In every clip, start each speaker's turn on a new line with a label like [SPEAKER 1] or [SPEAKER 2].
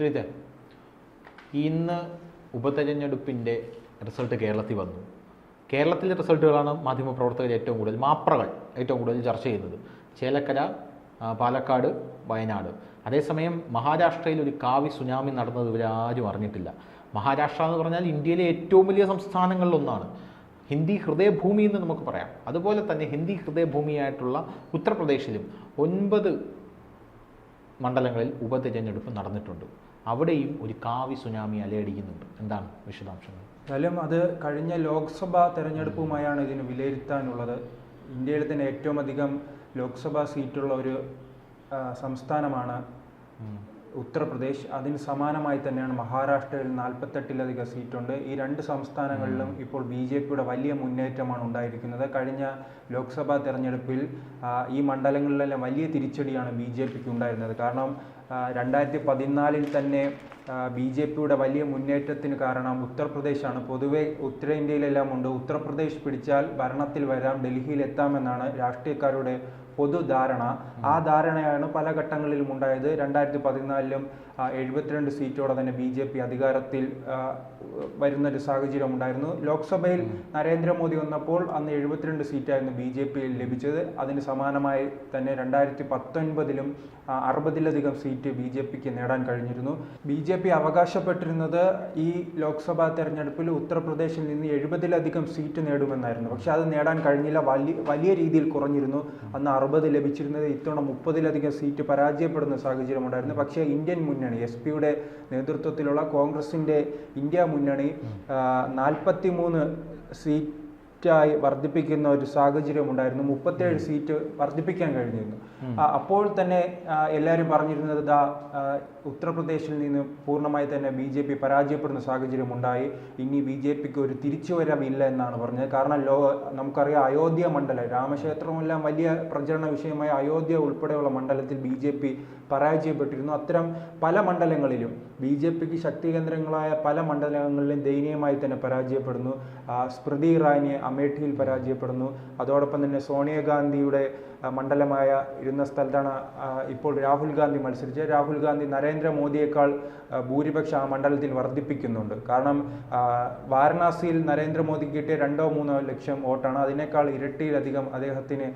[SPEAKER 1] ശ്രീധർ, ഇന്ന് ഉപതെരഞ്ഞെടുപ്പിൻ്റെ റിസൾട്ട് കേരളത്തിൽ വന്നു. കേരളത്തിലെ റിസൾട്ടുകളാണ് മാധ്യമപ്രവർത്തകർ ഏറ്റവും കൂടുതൽ, മാപ്രകൾ ഏറ്റവും കൂടുതൽ ചർച്ച ചെയ്യുന്നത്. ചേലക്കര, പാലക്കാട്, വയനാട്. അതേസമയം മഹാരാഷ്ട്രയിൽ ഒരു കാവി സുനാമി നടന്നത് ഇവരാരും അറിഞ്ഞിട്ടില്ല. മഹാരാഷ്ട്ര എന്ന് പറഞ്ഞാൽ ഇന്ത്യയിലെ ഏറ്റവും വലിയ സംസ്ഥാനങ്ങളിലൊന്നാണ്. ഹിന്ദി ഹൃദയഭൂമി എന്ന് നമുക്ക് പറയാം. അതുപോലെ തന്നെ ഹിന്ദി ഹൃദയഭൂമിയായിട്ടുള്ള ഉത്തർപ്രദേശിലും 9 മണ്ഡലങ്ങളിൽ ഉപതെരഞ്ഞെടുപ്പ് നടന്നിട്ടുണ്ട്. അവിടെയും ഒരു കാവി സുനാമി അലയടിക്കുന്നുണ്ട്. എന്താണ് വിശദാംശങ്ങൾ?
[SPEAKER 2] എന്തായാലും അത് കഴിഞ്ഞ ലോക്സഭാ തെരഞ്ഞെടുപ്പുമായാണ് ഇതിന് വിലയിരുത്താനുള്ളത്. ഇന്ത്യയിൽ തന്നെ ഏറ്റവും അധികം ലോക്സഭാ സീറ്റുള്ള ഒരു സംസ്ഥാനമാണ് ഉത്തർപ്രദേശ്. അതിന് സമാനമായി തന്നെയാണ് മഹാരാഷ്ട്രയിൽ 48ലധികം സീറ്റുണ്ട്. ഈ 2 സംസ്ഥാനങ്ങളിലും ഇപ്പോൾ BJPയുടെ വലിയ മുന്നേറ്റമാണ് ഉണ്ടായിരിക്കുന്നത്. കഴിഞ്ഞ ലോക്സഭാ തെരഞ്ഞെടുപ്പിൽ ഈ മണ്ഡലങ്ങളിലെല്ലാം വലിയ തിരിച്ചടിയാണ് BJPക്ക് ഉണ്ടായിരുന്നത്. കാരണം 2014 തന്നെ BJPയുടെ വലിയ മുന്നേറ്റത്തിന് കാരണം ഉത്തർപ്രദേശാണ്. പൊതുവെ ഉത്തരേന്ത്യയിലെല്ലാം ഉണ്ട്, ഉത്തർപ്രദേശ് പിടിച്ചാൽ ഭരണത്തിൽ വരാം, ഡൽഹിയിൽ എത്താമെന്നാണ് രാഷ്ട്രീയക്കാരുടെ പൊതുധാരണ. ആ ധാരണയാണ് പല ഘട്ടങ്ങളിലും ഉണ്ടായത്. 2014 72 സീറ്റോടെ തന്നെ BJP അധികാരത്തിൽ വരുന്നൊരു സാഹചര്യം ഉണ്ടായിരുന്നു. ലോക്സഭയിൽ നരേന്ദ്രമോദി വന്നപ്പോൾ അന്ന് 72 സീറ്റായിരുന്നു BJP ലഭിച്ചത്. അതിന് സമാനമായി തന്നെ 2019 60ലധികം സീറ്റ് BJPക്ക് നേടാൻ കഴിഞ്ഞിരുന്നു. BJP അവകാശപ്പെട്ടിരുന്നത് ഈ ലോക്സഭാ തെരഞ്ഞെടുപ്പിൽ ഉത്തർപ്രദേശിൽ നിന്ന് 70ലധികം സീറ്റ് നേടുമെന്നായിരുന്നു. പക്ഷെ അത് നേടാൻ കഴിഞ്ഞില്ല, വലിയ രീതിയിൽ കുറഞ്ഞിരുന്നു. അന്ന് 60 ലഭിച്ചിരുന്നത്, ഇത്തവണ 30ലധികം സീറ്റ് പരാജയപ്പെടുന്ന സാഹചര്യം ഉണ്ടായിരുന്നു. പക്ഷേ ഇന്ത്യൻ മുന്നണി SP-യുടെ നേതൃത്വത്തിലുള്ള കോൺഗ്രസിൻ്റെ ഇന്ത്യ മുന്നണി 43 സീറ്റായി വർദ്ധിപ്പിക്കുന്ന ഒരു സാഹചര്യം ഉണ്ടായിരുന്നു. 37 സീറ്റ് വർദ്ധിപ്പിക്കാൻ കഴിഞ്ഞിരുന്നു. അപ്പോൾ തന്നെ എല്ലാവരും പറഞ്ഞിരുന്നത് ഉത്തർപ്രദേശിൽ നിന്ന് പൂർണ്ണമായി തന്നെ BJP പരാജയപ്പെടുന്ന സാഹചര്യം ഉണ്ടായി. ഇനി BJPക്ക് ഒരു തിരിച്ചുവരവില്ല എന്നാണ് പറഞ്ഞത്. കാരണം നമുക്കറിയാം, അയോധ്യ മണ്ഡലം, രാമക്ഷേത്രമെല്ലാം വലിയ പ്രചരണ വിഷയമായ അയോധ്യ ഉൾപ്പെടെയുള്ള മണ്ഡലത്തിൽ BJP പരാജയപ്പെട്ടിരുന്നു. അത്തരം പല മണ്ഡലങ്ങളിലും BJPക്ക് ശക്തി കേന്ദ്രങ്ങളായ പല മണ്ഡലങ്ങളിലും ദയനീയമായി തന്നെ പരാജയപ്പെടുന്നു. സ്മൃതി ഇറാനി അമേഠിയിൽ പരാജയപ്പെടുന്നു. അതോടൊപ്പം തന്നെ സോണിയാഗാന്ധിയുടെ മണ്ഡലമായ ഇരുന്ന സ്ഥലത്താണ് ഇപ്പോൾ രാഹുൽ ഗാന്ധി മത്സരിച്ചത്. രാഹുൽ ഗാന്ധി നരേന്ദ്രമോദിയേക്കാൾ ഭൂരിപക്ഷം ആ മണ്ഡലത്തിൽ വർദ്ധിപ്പിക്കുന്നുണ്ട്. കാരണം വാരണാസിയിൽ നരേന്ദ്രമോദിക്ക് കിട്ടിയ 2-3 ലക്ഷം വോട്ടാണ്. അതിനേക്കാൾ ഇരട്ടിയിലധികം അദ്ദേഹത്തിന്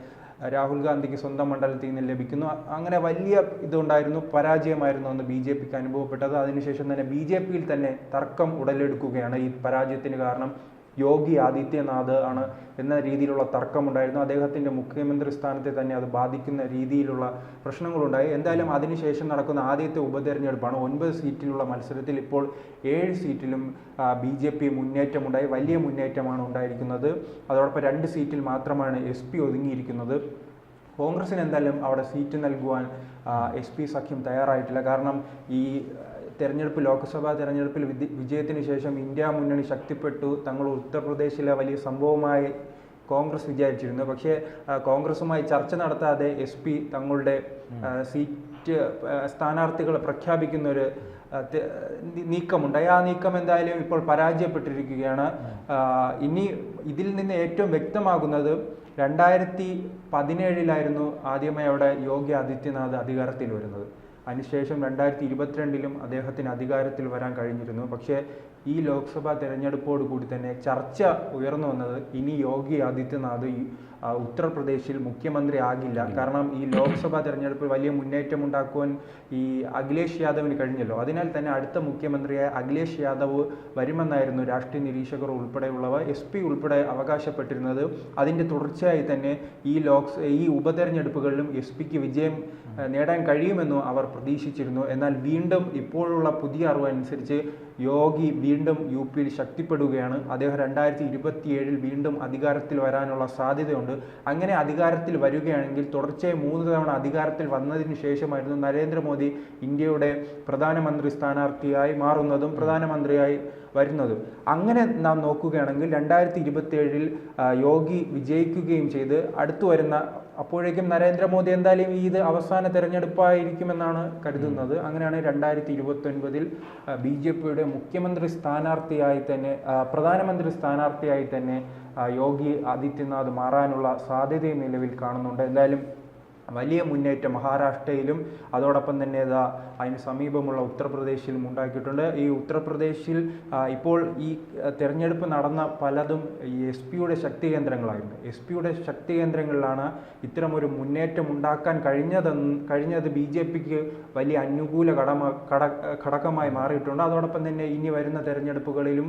[SPEAKER 2] രാഹുൽ ഗാന്ധിക്ക് സ്വന്തം മണ്ഡലത്തിൽ നിന്ന് ലഭിക്കുന്നു. അങ്ങനെ വലിയ ഇതുണ്ടായിരുന്നു, പരാജയമായിരുന്നു അന്ന് BJPക്ക് അനുഭവപ്പെട്ടത്. അതിനുശേഷം തന്നെ BJPയിൽ തന്നെ തർക്കം ഉടലെടുക്കുകയാണ്. ഈ പരാജയത്തിന് കാരണം യോഗി ആദിത്യനാഥ് ആണ് എന്ന രീതിയിലുള്ള തർക്കമുണ്ടായിരുന്നു. അദ്ദേഹത്തിൻ്റെ മുഖ്യമന്ത്രി സ്ഥാനത്തെ തന്നെ അത് ബാധിക്കുന്ന രീതിയിലുള്ള പ്രശ്നങ്ങളുണ്ടായി. എന്തായാലും അതിനുശേഷം നടക്കുന്ന ആദ്യത്തെ ഉപതെരഞ്ഞെടുപ്പാണ്. 9 സീറ്റിലുള്ള മത്സരത്തിൽ ഇപ്പോൾ 7 സീറ്റിലും BJP മുന്നേറ്റമുണ്ടായി, വലിയ മുന്നേറ്റമാണ് ഉണ്ടായിരിക്കുന്നത്. അതോടൊപ്പം 2 സീറ്റിൽ മാത്രമാണ് SP ഒതുങ്ങിയിരിക്കുന്നത്. കോൺഗ്രസിന് എന്തായാലും അവിടെ സീറ്റ് നൽകുവാൻ SP സഖ്യം തയ്യാറായിട്ടില്ല. കാരണം ഈ ലോക്സഭാ തെരഞ്ഞെടുപ്പിൽ വിജയത്തിന് ശേഷം ഇന്ത്യ മുന്നണി ശക്തിപ്പെട്ടു, തങ്ങൾ ഉത്തർപ്രദേശിലെ വലിയ സംഭവമായി കോൺഗ്രസ് വിചാരിച്ചിരുന്നു. പക്ഷേ കോൺഗ്രസുമായി ചർച്ച നടത്താതെ SP തങ്ങളുടെ സീറ്റ് സ്ഥാനാർത്ഥികളെ പ്രഖ്യാപിക്കുന്ന ഒരു നീക്കമുണ്ടായി. ആ നീക്കം എന്തായാലും ഇപ്പോൾ പരാജയപ്പെട്ടിരിക്കുകയാണ്. ഇനി ഇതിൽ നിന്ന് ഏറ്റവും വ്യക്തമാകുന്നത് 2017 ആദ്യമായി അവിടെ യോഗി ആദിത്യനാഥ് അധികാരത്തിൽ വരുന്നത്. അതിനുശേഷം 2022 അദ്ദേഹത്തിന് അധികാരത്തിൽ വരാൻ കഴിഞ്ഞിരുന്നു. പക്ഷേ ഈ ലോക്സഭാ തെരഞ്ഞെടുപ്പോടുകൂടി തന്നെ ചർച്ച ഉയർന്നു വന്നത് ഇനി യോഗി ആദിത്യനാഥ് ഉത്തർപ്രദേശിൽ മുഖ്യമന്ത്രി ആകില്ല. കാരണം ഈ ലോക്സഭാ തെരഞ്ഞെടുപ്പിൽ വലിയ മുന്നേറ്റം ഉണ്ടാക്കുവാൻ ഈ അഖിലേഷ് യാദവിന് കഴിഞ്ഞല്ലോ. അതിനാൽ തന്നെ അടുത്ത മുഖ്യമന്ത്രിയായ അഖിലേഷ് യാദവ് വരുമെന്നായിരുന്നു രാഷ്ട്രീയ നിരീക്ഷകർ ഉൾപ്പെടെയുള്ളവർ, SP ഉൾപ്പെടെ അവകാശപ്പെട്ടിരുന്നത്. അതിൻ്റെ തുടർച്ചയായി തന്നെ ഈ ഉപതെരഞ്ഞെടുപ്പുകളിലും SPക്ക് വിജയം നേടാൻ കഴിയുമെന്നും അവർ പ്രതീക്ഷിച്ചിരുന്നു. എന്നാൽ വീണ്ടും ഇപ്പോഴുള്ള പുതിയ അറിവ് അനുസരിച്ച് യോഗി വീണ്ടും UPയിൽ ശക്തിപ്പെടുകയാണ്. അദ്ദേഹം 2027 വീണ്ടും അധികാരത്തിൽ വരാനുള്ള സാധ്യതയുണ്ട്. അങ്ങനെ അധികാരത്തിൽ വരികയാണെങ്കിൽ തുടർച്ചയായി 3 തവണ അധികാരത്തിൽ വന്നതിന് ശേഷമായിരുന്നു നരേന്ദ്രമോദി ഇന്ത്യയുടെ പ്രധാനമന്ത്രി സ്ഥാനാർത്ഥിയായി മാറുന്നതും പ്രധാനമന്ത്രിയായി വരുന്നതും. അങ്ങനെ നാം നോക്കുകയാണെങ്കിൽ 2027 യോഗി വിജയിക്കുകയും ചെയ്ത് അടുത്തു വരുന്ന അപ്പോഴേക്കും നരേന്ദ്രമോദി എന്തായാലും ഇത് അവസാന തെരഞ്ഞെടുപ്പായിരിക്കുമെന്നാണ് കരുതുന്നത്. അങ്ങനെയാണ് 2029 BJPയുടെ മുഖ്യമന്ത്രി സ്ഥാനാർത്ഥിയായി തന്നെ പ്രധാനമന്ത്രി സ്ഥാനാർത്ഥിയായി തന്നെ യോഗി ആദിത്യനാഥ് മാറാനുള്ള സാധ്യതയും നിലവിൽ കാണുന്നുണ്ട്. എന്തായാലും വലിയ മുന്നേറ്റം മഹാരാഷ്ട്രയിലും അതോടൊപ്പം തന്നെ അതിന് സമീപമുള്ള ഉത്തർപ്രദേശിലും ഉണ്ടാക്കിയിട്ടുണ്ട്. ഈ ഉത്തർപ്രദേശിൽ ഇപ്പോൾ ഈ തെരഞ്ഞെടുപ്പ് നടന്ന പലതും ഈ എസ് പിയുടെ ശക്തി കേന്ദ്രങ്ങളായിരുന്നു. എസ് പിയുടെ ശക്തി കേന്ദ്രങ്ങളിലാണ് ഇത്തരമൊരു മുന്നേറ്റം ഉണ്ടാക്കാൻ കഴിഞ്ഞത് ബി ജെ പിക്ക് വലിയ അനുകൂല ഘടകമായി മാറിയിട്ടുണ്ട്. അതോടൊപ്പം തന്നെ ഇനി വരുന്ന തെരഞ്ഞെടുപ്പുകളിലും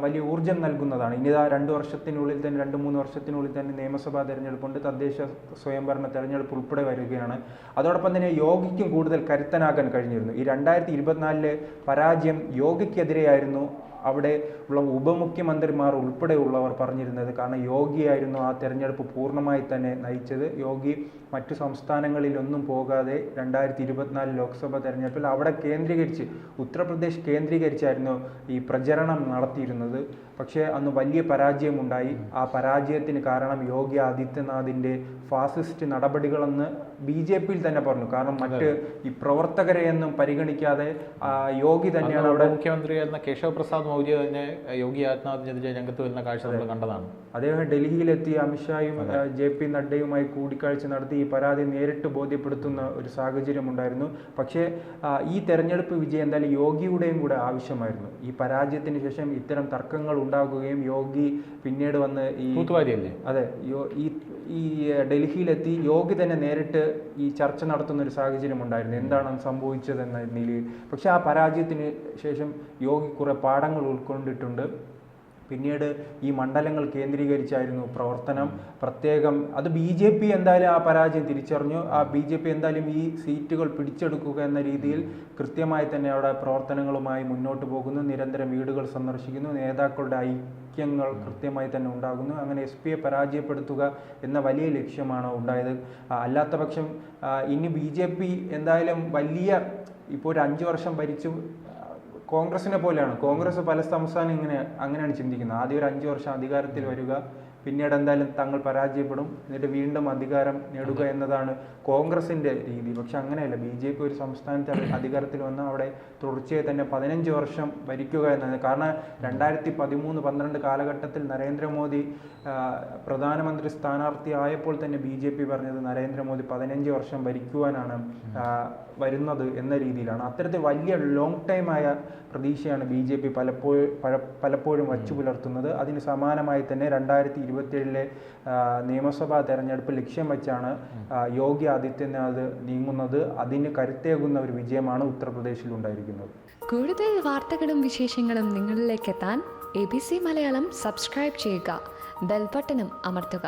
[SPEAKER 2] വലിയ ഊർജം നൽകുന്നതാണ്. ഇനി 2 വർഷത്തിനുള്ളിൽ തന്നെ 2-3 വർഷത്തിനുള്ളിൽ തന്നെ നിയമസഭാ തെരഞ്ഞെടുപ്പുണ്ട്, തദ്ദേശ സ്വയംഭരണ തെരഞ്ഞെടുപ്പ് ഉൾപ്പെടെ വരികയാണ്. അതോടൊപ്പം തന്നെ യോഗിക്കും കൂടുതൽ കരുത്തനാക്കാൻ കഴിഞ്ഞിരുന്നു. ഈ 2024 പരാജയം യോഗിക്കെതിരെയായിരുന്നു അവിടെ ഉള്ള ഉപമുഖ്യമന്ത്രിമാർ ഉൾപ്പെടെയുള്ളവർ പറഞ്ഞിരുന്നത്. കാരണം യോഗിയായിരുന്നു ആ തെരഞ്ഞെടുപ്പ് പൂർണ്ണമായി തന്നെ നയിച്ചത്. യോഗി മറ്റു സംസ്ഥാനങ്ങളിലൊന്നും പോകാതെ 2024 ലോക്സഭാ തെരഞ്ഞെടുപ്പിൽ അവിടെ ഉത്തർപ്രദേശ് കേന്ദ്രീകരിച്ചായിരുന്നു ഈ പ്രചരണം നടത്തിയിരുന്നത്. പക്ഷേ അന്ന് വലിയ പരാജയമുണ്ടായി. ആ പരാജയത്തിന് കാരണം യോഗി ആദിത്യനാഥിൻ്റെ ഫാസിസ്റ്റ് നടപടികളെന്ന് BJP-യിൽ തന്നെ പറഞ്ഞു. കാരണം മറ്റ് ഈ പ്രവർത്തകരെയൊന്നും പരിഗണിക്കാതെ യോഗി തന്നെയാണ് അവിടെ
[SPEAKER 1] മുഖ്യമന്ത്രിയായിരുന്ന കേശവ് പ്രസാദ് മൗര്യ തന്നെ യോഗി ആദിത്യനാഥിനെതിരെ രംഗത്ത് വരുന്ന കാഴ്ച നമ്മൾ കണ്ടതാണ്.
[SPEAKER 2] അദ്ദേഹം ഡൽഹിയിലെത്തി അമിത്ഷായും JP നഡ്ഡയുമായി കൂടിക്കാഴ്ച നടത്തി ഈ പരാതി നേരിട്ട് ബോധ്യപ്പെടുത്തുന്ന ഒരു സാഹചര്യം ഉണ്ടായിരുന്നു. പക്ഷേ ഈ തെരഞ്ഞെടുപ്പ് വിജയം എന്തായാലും യോഗിയുടെയും കൂടെ ആവശ്യമായിരുന്നു. ഈ പരാജയത്തിന് ശേഷം ഇത്തരം തർക്കങ്ങൾ ഉണ്ടാകുകയും യോഗി പിന്നീട് വന്ന് ഈ ഡൽഹിയിലെത്തി യോഗി തന്നെ നേരിട്ട് ഈ ചർച്ച നടത്തുന്ന ഒരു സാഹചര്യം ഉണ്ടായിരുന്നു, എന്താണ് സംഭവിച്ചതെന്ന നിലയിൽ. പക്ഷെ ആ പരാജയത്തിന് ശേഷം യോഗി കുറെ പാഠങ്ങൾ ഉൾക്കൊണ്ടിട്ടുണ്ട്. പിന്നീട് ഈ മണ്ഡലങ്ങൾ കേന്ദ്രീകരിച്ചായിരുന്നു പ്രവർത്തനം. പ്രത്യേകം അത് BJP എന്തായാലും ആ പരാജയം തിരിച്ചറിഞ്ഞു. BJP എന്തായാലും ഈ സീറ്റുകൾ പിടിച്ചെടുക്കുക എന്ന രീതിയിൽ കൃത്യമായി തന്നെ അവിടെ പ്രവർത്തനങ്ങളുമായി മുന്നോട്ട് പോകുന്നു. നിരന്തരം വീടുകൾ സന്ദർശിക്കുന്നു. നേതാക്കളുടെ ഐക്യങ്ങൾ കൃത്യമായി തന്നെ ഉണ്ടാകുന്നു. അങ്ങനെ SP പരാജയപ്പെടുത്തുക എന്ന വലിയ ലക്ഷ്യമാണ് ഉണ്ടായത്. അല്ലാത്ത പക്ഷം ഇനി BJP എന്തായാലും ഇപ്പോൾ ഒരു 5 വർഷം ഭരിച്ചു കോൺഗ്രസിനെ പോലെയാണ്. കോൺഗ്രസ് പല സംസ്ഥാനം അങ്ങനെയാണ് ചിന്തിക്കുന്നത്. ആദ്യം ഒരു 5 വർഷം അധികാരത്തിൽ വരിക, പിന്നീട് എന്തായാലും തങ്ങൾ പരാജയപ്പെടും, എന്നിട്ട് വീണ്ടും അധികാരം നേടുക എന്നതാണ് കോൺഗ്രസിൻ്റെ രീതി. പക്ഷെ അങ്ങനെയല്ല. BJP ഒരു സംസ്ഥാനത്ത് അധികാരത്തിൽ വന്നാൽ അവിടെ തുടർച്ചയായി തന്നെ 15 വർഷം ഭരിക്കുക എന്നതാണ്. കാരണം 2013-12 കാലഘട്ടത്തിൽ നരേന്ദ്രമോദി പ്രധാനമന്ത്രി സ്ഥാനാർത്ഥി ആയപ്പോൾ തന്നെ BJP പറഞ്ഞത് നരേന്ദ്രമോദി 15 വർഷം ഭരിക്കുവാനാണ് വരുന്നത് എന്ന രീതിയിലാണ്. അത്തരത്തിൽ വലിയ ലോങ് ടൈമായ പ്രതീക്ഷയാണ് BJP പലപ്പോഴും വച്ചു പുലർത്തുന്നത്. അതിന് സമാനമായി തന്നെ 2027 നിയമസഭാ തെരഞ്ഞെടുപ്പ് ലക്ഷ്യം വെച്ചാണ് യോഗി ആദിത്യനാഥ് നീങ്ങുന്നത്. അതിന് കരുത്തേകുന്ന ഒരു വിജയമാണ് ഉത്തർപ്രദേശിൽ ഉണ്ടായിരിക്കുന്നത്.
[SPEAKER 3] കൂടുതൽ വാർത്തകളും വിശേഷങ്ങളും നിങ്ങളിലേക്ക് എത്താൻ ABC മലയാളം സബ്സ്ക്രൈബ് ചെയ്യുക, ബെൽ ബട്ടണും അമർത്തുക.